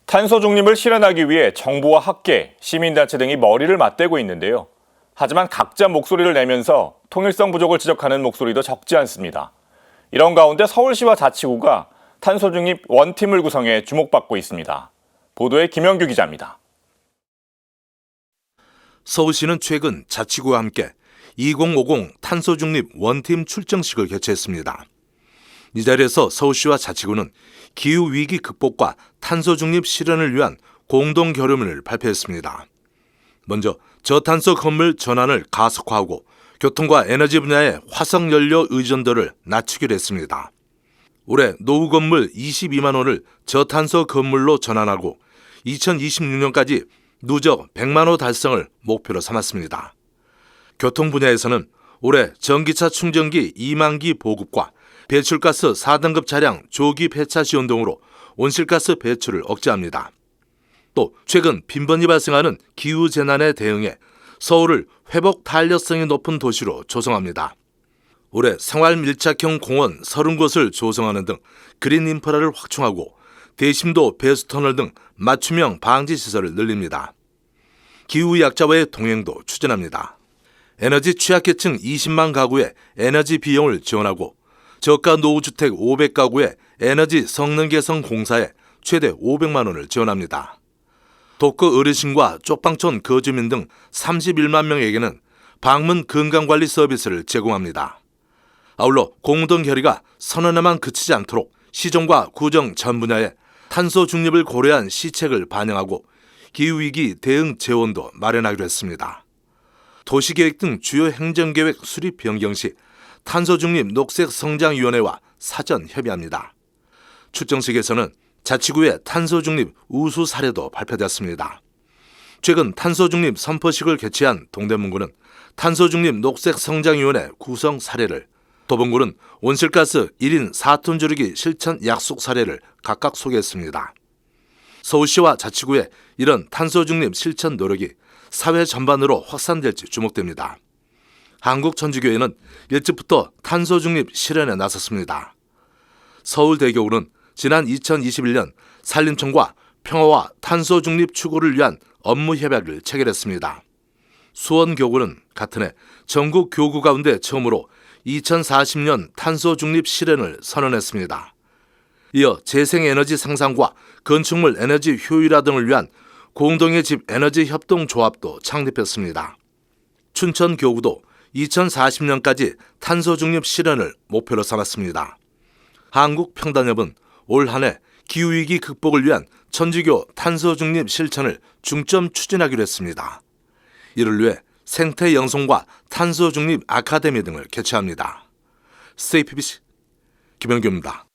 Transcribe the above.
탄소 중립을 실현하기 위해 정부와 학계, 시민단체 등이 머리를 맞대고 있는데요. 하지만 각자 목소리를 내면서 통일성 부족을 지적하는 목소리도 적지 않습니다. 이런 가운데 서울시와 자치구가 탄소 중립 원팀을 구성해 주목받고 있습니다. 보도에 김영규 기자입니다. 서울시는 최근 자치구와 함께 2050 탄소 중립 원팀 출정식을 개최했습니다. 이 자리에서 서울시와 자치구는 기후위기 극복과 탄소 중립 실현을 위한 공동 결의문을 발표했습니다. 먼저 저탄소 건물 전환을 가속화하고 교통과 에너지 분야의 화석연료 의존도를 낮추기로 했습니다. 올해 노후 건물 22만 호를 저탄소 건물로 전환하고 2026년까지 누적 100만 호 달성을 목표로 삼았습니다. 교통 분야에서는 올해 전기차 충전기 2만 기 보급과 배출가스 4등급 차량 조기 폐차 지원 등으로 온실가스 배출을 억제합니다. 또 최근 빈번히 발생하는 기후재난에 대응해 서울을 회복 탄력성이 높은 도시로 조성합니다. 올해 생활밀착형 공원 30곳을 조성하는 등 그린 인프라를 확충하고 대심도 배수터널 등 맞춤형 방지시설을 늘립니다. 기후약자와의 동행도 추진합니다. 에너지 취약계층 20만 가구의 에너지 비용을 지원하고 저가 노후주택 500가구의 에너지 성능 개선 공사에 최대 500만 원을 지원합니다. 독거 어르신과 쪽방촌 거주민 등 31만 명에게는 방문 건강관리 서비스를 제공합니다. 아울러 공동 결의가 선언에만 그치지 않도록 시정과 구정 전 분야에 탄소 중립을 고려한 시책을 반영하고 기후위기 대응 재원도 마련하기로 했습니다. 도시계획 등 주요 행정계획 수립 변경 시 탄소중립 녹색성장위원회와 사전 협의합니다. 출정식에서는 자치구의 탄소중립 우수 사례도 발표되었습니다. 최근 탄소중립 선포식을 개최한 동대문구는 탄소중립 녹색성장위원회 구성 사례를, 도봉구는 온실가스 1인 4톤 줄이기 실천 약속 사례를 각각 소개했습니다. 서울시와 자치구의 이런 탄소중립 실천 노력이 사회 전반으로 확산될지 주목됩니다. 한국천주교회는 일찍부터 탄소중립 실현에 나섰습니다. 서울대교구는 지난 2021년 산림청과 평화와 탄소중립 추구를 위한 업무 협약을 체결했습니다. 수원교구는 같은 해 전국 교구 가운데 처음으로 2040년 탄소중립 실현을 선언했습니다. 이어 재생에너지 생산과 건축물 에너지 효율화 등을 위한 공동의 집 에너지 협동조합도 창립했습니다. 춘천교구도 2040년까지 탄소중립 실현을 목표로 삼았습니다. 한국평단협은 올 한 해 기후위기 극복을 위한 천주교 탄소중립 실천을 중점 추진하기로 했습니다. 이를 위해 생태영송과 탄소중립 아카데미 등을 개최합니다. STPBC 김영규입니다.